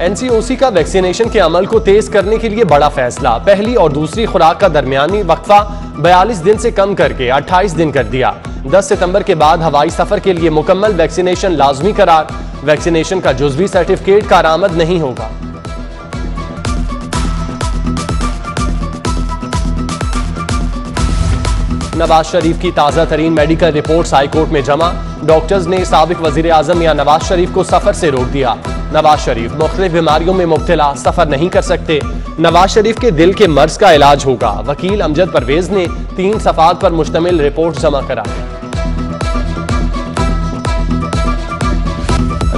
NCOC का vaccination के अमल को तेज करने के लिए बड़ा फैसला। पहली और दूसरी खुराक का दरमियानी वक्फा 42 दिन से कम करके 28 दिन कर दिया। 10 सितंबर के बाद हवाई सफर के लिए मुकम्मल वैक्सीनेशन लाजमी करार। वैक्सीनेशन का जुज़वी सर्टिफिकेट कारआमद नहीं होगा। नवाज शरीफ की ताजा तरीन मेडिकल रिपोर्ट्स हाईकोर्ट में जमा। डॉक्टर्स ने साबिक वजीर आजम या नवाज शरीफ को सफर से रोक दिया। नवाज शरीफ मुख्तलिफ बीमारियों में मुब्तला, सफर नहीं कर सकते। नवाज शरीफ के दिल के मर्ज का इलाज होगा। वकील अमजद परवेज ने 3 सफात पर मुश्तमिल रिपोर्ट जमा करा।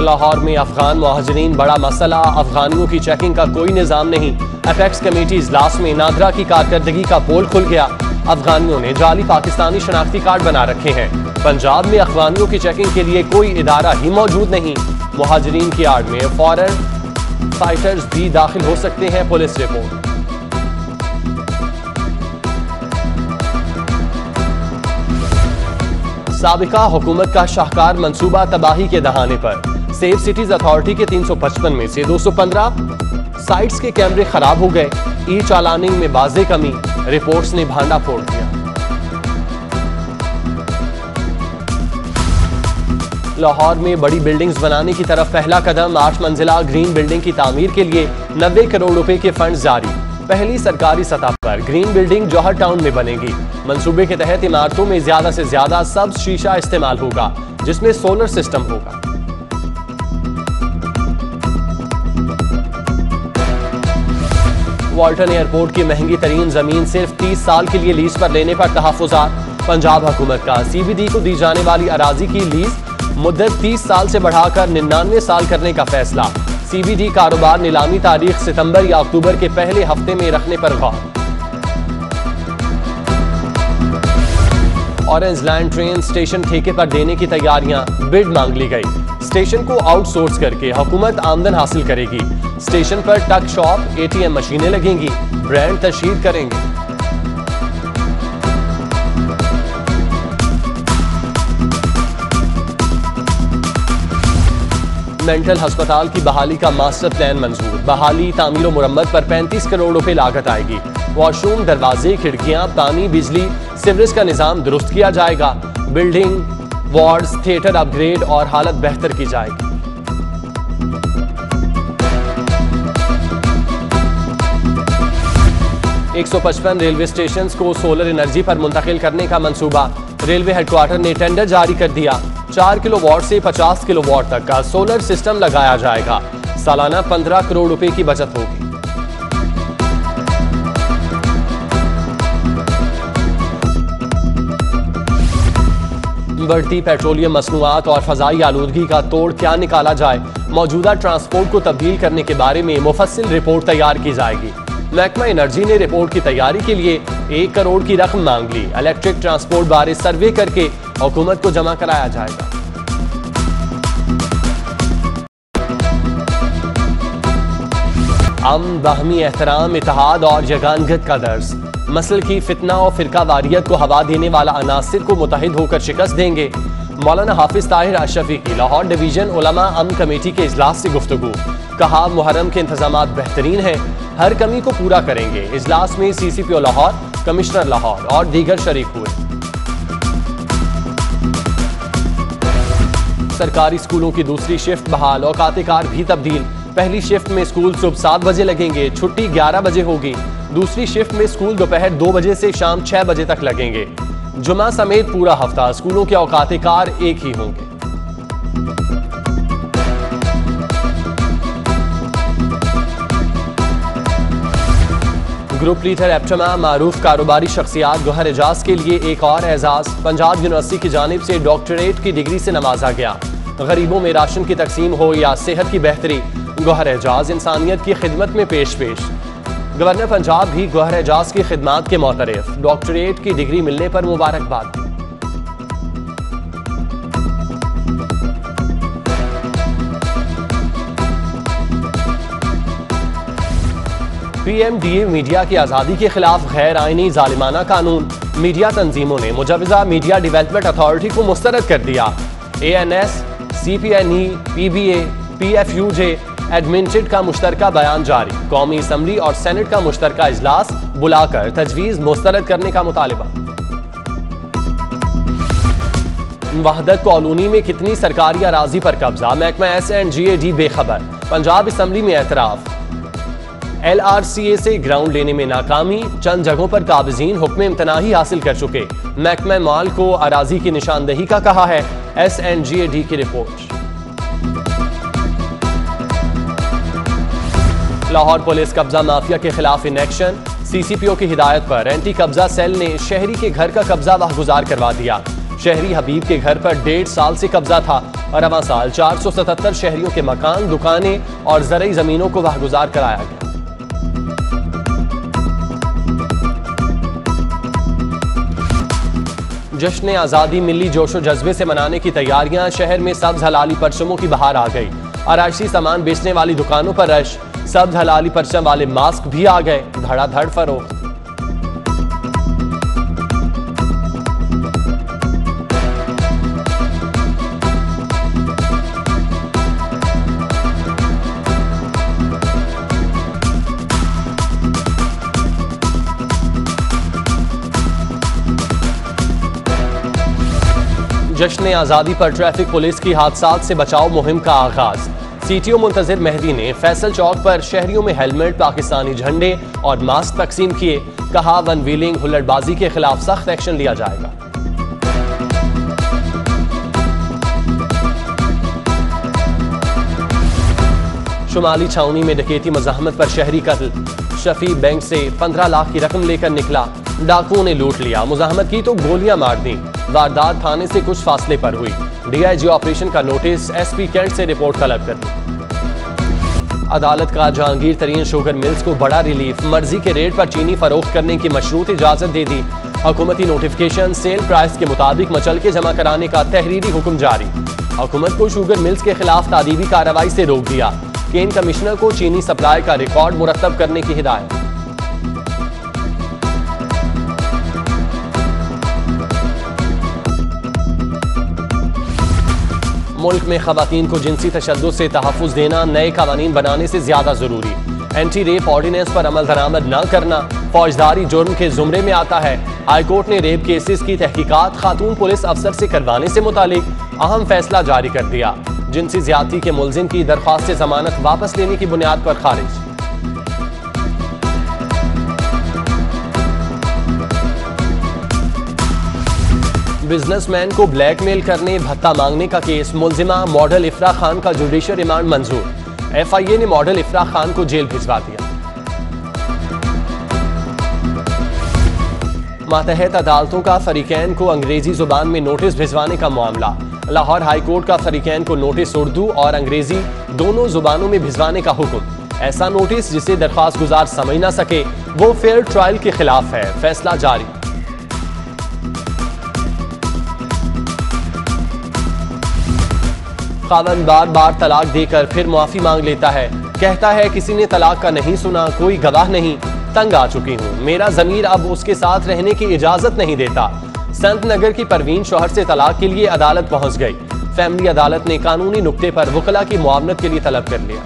लाहौर में अफगान मुहाजिरीन बड़ा मसला। अफगानियों की चेकिंग का कोई निजाम नहीं। अपेक्स कमेटी इजलास में नादरा की कारकर्दगी का पोल खुल गया। अफगानियों ने जाली पाकिस्तानी शनाख्ती कार्ड बना रखे हैं। पंजाब में अफगानियों की चेकिंग के लिए कोई इदारा ही मौजूद नहीं। मुहाजिरीन की आड़ में फॉरेन फाइटर्स भी दाखिल हो सकते हैं, पुलिस रिपोर्ट। साबिका हुकूमत का शाहकार मंसूबा तबाही के दहाने पर। सेफ सिटीज अथॉरिटी के 355 में से 215 साइट्स के कैमरे खराब हो गए। ई चालानिंग में बाज़े कमी, रिपोर्ट्स ने भांडा फोड़ दिया। लाहौर में बड़ी बिल्डिंग्स बनाने की तरफ पहला कदम। 8 मंजिला ग्रीन बिल्डिंग की तामीर के लिए 90 करोड़ रुपए के फंड जारी। पहली सरकारी सतह पर ग्रीन बिल्डिंग जौहर टाउन में बनेगी। मंसूबे के तहत इमारतों में ज्यादा से ज्यादा सब्ज शीशा इस्तेमाल होगा, जिसमें सोलर सिस्टम होगा। वाल्टन एयरपोर्ट की महंगी तरीन जमीन सिर्फ 30 साल के लिए लीज पर लेने पर तहफुजात। पंजाब हुकूमत का सीबीडी को दी जाने वाली अराजी की लीज मुद्दत 30 साल से बढ़ाकर 99 साल करने का फैसला। सीबीडी कारोबार नीलामी तारीख सितंबर या अक्टूबर के पहले हफ्ते में रखने पर गौर। ऑरेंज लैंड ट्रेन स्टेशन ठेके पर देने की तैयारियां, बिड मांग ली गई। स्टेशन को आउटसोर्स करके हुकूमत आमदन हासिल करेगी। स्टेशन पर टक शॉप, एटीएम मशीनें लगेंगी। ब्रांड तशहीर करेंगे। मेंटल अस्पताल की बहाली का मास्टर प्लान मंजूर। बहाली, तामीर और मुरम्मत पर 35 करोड़ रुपए लागत आएगी। वॉशरूम, दरवाजे, खिड़कियां, पानी, बिजली, सीवरेज का निजाम दुरुस्त किया जाएगा। बिल्डिंग, वार्ड्स, थिएटर अपग्रेड और हालत बेहतर की जाएगी। एक 155 रेलवे स्टेशन को सोलर एनर्जी पर मुंतकिल करने का मंसूबा। रेलवे हेडक्वार्टर ने टेंडर जारी कर दिया। 4 किलोवाट से 50 किलोवाट तक का सोलर सिस्टम लगाया जाएगा। सालाना 15 करोड़ रुपए की बचत होगी। बढ़ती पेट्रोलियम मसनूआत और फजाई आलूदगी का तोड़ क्या निकाला जाए। मौजूदा ट्रांसपोर्ट को तब्दील करने के बारे में मुफस्सिल रिपोर्ट तैयार की जाएगी। महकमा एनर्जी ने रिपोर्ट की तैयारी के लिए 1 करोड़ की रकम मांग ली। इलेक्ट्रिक ट्रांसपोर्ट बारे सर्वे करके हुकूमत को जमा कराया जाएगा। अमन, बाहमी एहतराम, इत्तेहाद और यगानगत का दर्स। मसल की फितना और फिरका वारियत को हवा देने वाला अनासिर को मुतहिद होकर शिकस्त देंगे। मौलाना हाफिज ताहिर अशरफी की लाहौर डिवीजन उलमा अमन कमेटी के इजलास से गुफ्तगू। कहा, मुहर्रम के इंतजामात बेहतरीन हैं, हर कमी को पूरा करेंगे। इजलास में सीसीपीओ लाहौर, कमिश्नर लाहौर और दीगर शरीक हुए। सरकारी स्कूलों की दूसरी शिफ्ट बहाल, औकात-ए-कार भी तब्दील। पहली शिफ्ट में स्कूल सुबह 7 बजे लगेंगे, छुट्टी 11 बजे होगी। दूसरी शिफ्ट में स्कूल दोपहर 2 बजे से शाम 6 बजे तक लगेंगे। जुमा समेत पूरा हफ्ता स्कूलों के औकात-ए-कार एक ही होंगे। ग्रुप लीडर एप्टमा मारूफ कारोबारी शख्सियात गौहर एजाज के लिए एक और एजाज। पंजाब यूनिवर्सिटी की जानिब से डॉक्टरेट की डिग्री से नवाजा गया। गरीबों में राशन की तकसीम हो या सेहत की बेहतरी, गौहर एजाज इंसानियत की खिदमत में पेश। गवर्नर पंजाब भी गौहर एजाज की खिदमात के मोतरफ। डॉक्टरेट की डिग्री मिलने पर मुबारकबाद। PMDA मीडिया की आज़ादी के खिलाफ गैर आईनी जालिमाना कानून। मीडिया तंजीमों ने मुजवजा मीडिया डेवलपमेंट अथॉरिटी को मुस्तरद कर दिया। ANS, CPNE, PBA, PFUJ, admitted का मुश्तरका बयान जारी, कौमी असम्बली और सेनेट का मुश्तरका इजलास बुलाकर तजवीज़ मुस्तरद करने का मुतालिबा। वहदत कॉलोनी में कितनी सरकारी अराजी पर कब्जा, महकमा SNGAD बेखबर, पंजाब असम्बली में एतराफ। LRCA से ग्राउंड लेने में नाकामी, चंद जगहों पर काबिजीन हुक्म इम्तनाही हासिल कर चुके, महकमा माल को अराजी की निशानदही का कहा है SNGAD की रिपोर्ट। लाहौर पुलिस कब्जा माफिया के खिलाफ इन एक्शन, CCPO की हिदायत पर एंटी कब्जा सेल ने शहरी के घर का कब्जा वाहगुजार करवा दिया। शहरी हबीब के घर पर 1.5 साल से कब्जा था और रवां साल 477 शहरियों के मकान, दुकानें और ज़रई जमीनों को वाहगुजार कराया गया। जश्न आज़ादी मिली जोशो जज्बे से मनाने की तैयारियां, शहर में सब्ज हलाली परचमों की बहार आ गई। आराइशी सामान बेचने वाली दुकानों पर रश, सब्ज हलाली परचम वाले मास्क भी आ गए, धड़ाधड़ फरोख्त। जश्न आज़ादी पर ट्रैफिक पुलिस की हादसात से बचाव मुहिम का आगाज। CTO मुंतजिर मेहदी ने फैसल चौक पर शहरियों में हेलमेट, पाकिस्तानी झंडे और मास्क तकसीम किए, कहा वन व्हीलिंग, हुल्लड़बाजी के खिलाफ सख्त एक्शन लिया जाएगा। शुमाली छावनी में डकैती मज़ाहमत पर शहरी कत्ल, शफी बैंक से 15 लाख की रकम लेकर निकला, डाकुओं ने लूट लिया, मुज़ाहमत की तो गोलियां मार दी। वारदात थाने से कुछ फासले पर हुई, DIG ऑपरेशन का नोटिस, SP कैंट से रिपोर्ट तलब कर दी। अदालत का जहांगीर तरीन शुगर मिल्स को बड़ा रिलीफ, मर्जी के रेट पर चीनी फरोख्त करने की मशरूत इजाजत दे दी। हुकूमती नोटिफिकेशन, सेल प्राइस के मुताबिक मचलके जमा कराने का तहरीरी हुक्म जारी। हुकूमत को शुगर मिल्स के खिलाफ तादीबी कार्रवाई से रोक दिया। केन कमिश्नर को चीनी सप्लाई का रिकॉर्ड मुरतब करने की हिदायत। मुल्क में खवातीन को जिनसी तशद्दुद से तहफ़्फ़ुज़ देना नए कानून बनाने से ज्यादा जरूरी। एंटी रेप ऑर्डिनेंस पर अमल दरामद न करना फौजदारी जुर्म के जुमरे में आता है। हाईकोर्ट ने रेप केसेस की तहकीकात खातून पुलिस अफसर से करवाने से मुतालिक अहम फैसला जारी कर दिया। जिनसी ज्यादती के मुलजिम की दरख्वास्त जमानत वापस लेने की बुनियाद पर खारिज। बिजनेसमैन को ब्लैकमेल करने, भत्ता मांगने का केस, मुलजिमा मॉडल इफ्रा खान का जुडिशियल रिमांड मंजूर। FIA ने मॉडल इफ्रा खान को जेल भिजवा दिया। मातहत अदालतों का फरीकैन को अंग्रेजी जुबान में नोटिस भिजवाने का मामला। लाहौर हाई कोर्ट का फरीकैन को नोटिस उर्दू और अंग्रेजी दोनों जुबानों में भिजवाने का हुक्म। ऐसा नोटिस जिसे दरख्वास्त गुजार समझ ना सके वो फेयर ट्रायल के खिलाफ है, फैसला जारी। खावन बार बार तलाक देकर फिर माफी मांग लेता है, कहता है किसी ने तलाक का नहीं सुना, कोई गवाह नहीं, तंग आ चुकी हूँ, मेरा ज़मीर अब उसके साथ रहने की इजाजत नहीं देता। संत नगर की परवीन शौहर से तलाक के लिए अदालत पहुंच गई। फैमिली अदालत ने कानूनी नुक्ते पर वकला की मुआवनत के लिए तलब कर लिया।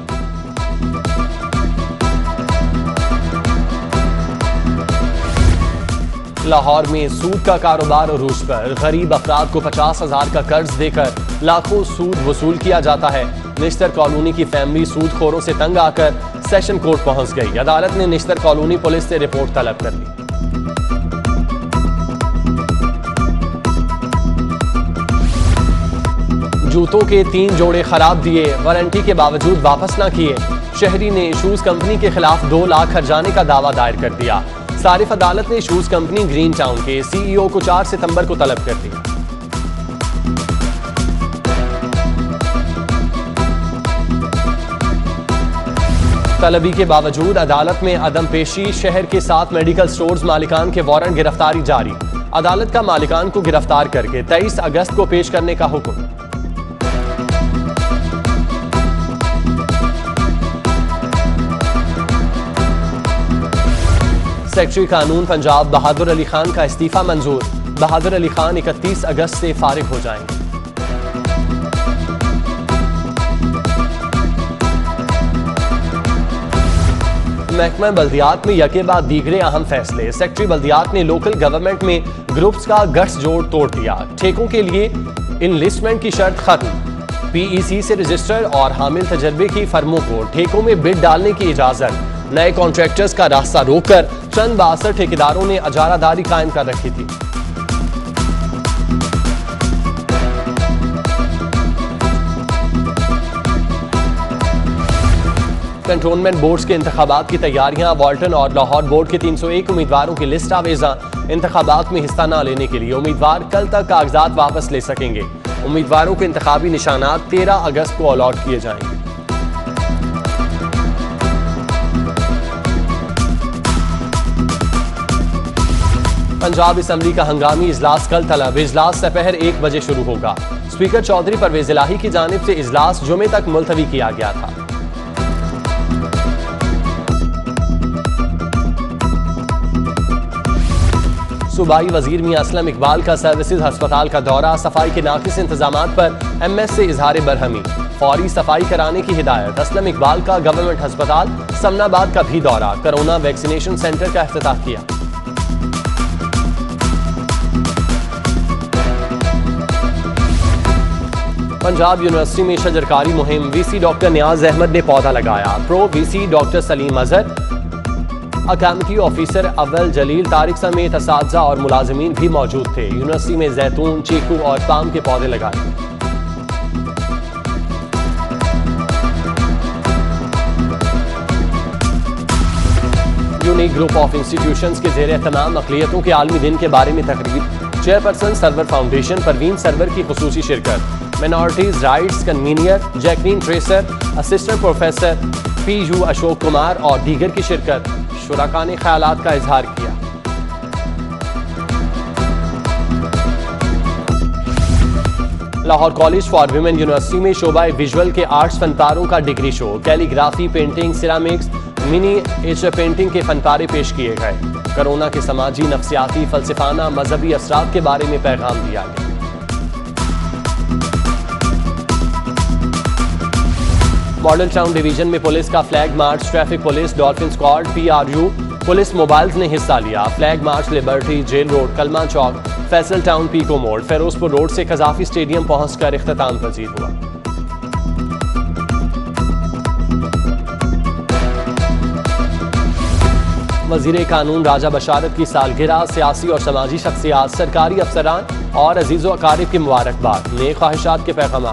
लाहौर में सूद का कारोबार अरूज पर, गरीब अफराद को 50,000 का कर्ज देकर लाखों सूद वसूल किया जाता है। निश्तर कॉलोनी की फैमिली सूदखोरों से तंग आकर सेशन कोर्ट पहुंच गई। अदालत ने निश्तर कॉलोनी पुलिस से रिपोर्ट तलब कर ली। जूतों के 3 जोड़े खराब दिए, वारंटी के बावजूद वापस ना किए। शहरी ने शूज कंपनी के खिलाफ 2 लाख हर्जाने का दावा दायर कर दिया। सारिफ अदालत ने शूज कंपनी ग्रीन टाउन के CEO को 4 सितंबर को तलब कर दिया। तलबी के बावजूद अदालत में अदम पेशी, शहर के 7 मेडिकल स्टोर्स मालिकान के वारंट गिरफ्तारी जारी। अदालत का मालिकान को गिरफ्तार करके 23 अगस्त को पेश करने का हुक्म। सेक्रेटरी कानून पंजाब बहादुर अली खान का इस्तीफा मंजूर। बहादुर अली खान 31 अगस्त से फारिग हो जाएंगे। महकमा बल्दियात में यके बाद दीगरे अहम फैसले। सेक्रेटरी बल्दियात ने लोकल गवर्नमेंट में ग्रुप्स का गठस जोड़ तोड़ दिया। ठेकों के लिए इनलिस्टमेंट की शर्त खत्म। पीईसी से रजिस्टर और हामिल तजर्बे की फर्मों को ठेकों में बिड डालने की इजाजत। नए कॉन्ट्रैक्टर्स का रास्ता रोककर चंद 62 ठेकेदारों ने अजारादारी कायम कर रखी थी। कंटोनमेंट बोर्ड्स के इंतखाबात की तैयारियां। वाल्टन और लाहौर बोर्ड के 301 उम्मीदवारों की लिस्ट आवेजा। इंतखाबात में हिस्सा न लेने के लिए उम्मीदवार कल तक कागजात वापस ले सकेंगे। उम्मीदवारों के इंतखाबी निशानात 13 अगस्त को अलॉट किए जाएंगे। पंजाब असम्बली का हंगामी इजलास कल तलब। इजलास दोपहर 1 बजे शुरू होगा। स्पीकर चौधरी परवेज इलाही की जानिब से इजलास जुमे तक मुलतवी किया गया था। सूबाई वजीर मियां असलम इकबाल का सर्विसेज अस्पताल का दौरा। सफाई के नाकिस इंतजामात पर एमएस से इजहार बरहमी। फौरी सफाई कराने की हिदायत। असलम इकबाल का गवर्नमेंट अस्पताल समनाबाद का भी दौरा। कोरोना वैक्सीनेशन सेंटर का इफ्तिताह किया। पंजाब यूनिवर्सिटी में शजरकारी मुहिम। वीसी डॉक्टर नियाज अहमद ने पौधा लगाया। Pro VC doctor Salim Azhar, अकादमी ऑफिसर अव्वल जलील तारिक समेत असातिज़ा और मुलाजिमीन भी मौजूद थे। यूनिवर्सिटी में जैतून, चीकू और पाम के पौधे लगाए। यूनिक ग्रुप ऑफ इंस्टीट्यूशंस के जेर एहतमाम अक़लियतों के आलमी दिन के बारे में तकरीर। चेयरपर्सन सरवर फाउंडेशन परवीन सरवर की खुसूसी शिरकत। Minorities rights convener Jacqueline Tracer, assistant professor PU Ashok Kumar और दीगर की शिरकत। शुरका ने ख्यालात का इजहार किया। Lahore college for women university में शोबा विजुअल के आर्ट्स फनपारों का degree show. Calligraphy, painting, ceramics, miniature painting के फनपारे पेश किए गए। कोरोना के समाजी, नफ्सियाती, फलसफाना, मजहबी असरात के बारे में पैगाम दिया गया। मॉडल टाउन डिवीजन में पुलिस का flag march. Traffic police, dolphin squad, PRU police mobiles ने हिस्सा लिया। Flag march liberty, jail road, Kalma Chowk, Faisal town, pico मोड़, फेरोजपुर रोड से कजाफी स्टेडियम पहुंचकर इख्तिताम पजीर हुआ। वजीर कानून राजा बशारत की सालगिरह। सियासी और समाजी शख्सियात, सरकारी अफसरान और अजीज़ो अकारिब की मुबारकबाद। नेक ख्वाहिशात के पैगाम।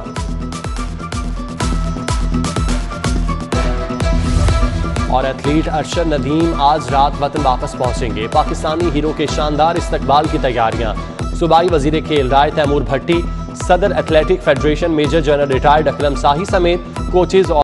और एथलीट अरशद नदीम आज रात वतन वापस पहुंचेंगे। पाकिस्तानी हीरो के शानदार इस्तकबाल की तैयारियां। सूबाई वजीर खेल राय तैमूर भट्टी, सदर athletic federation major general retired Akram Shahi समेत कोचेज और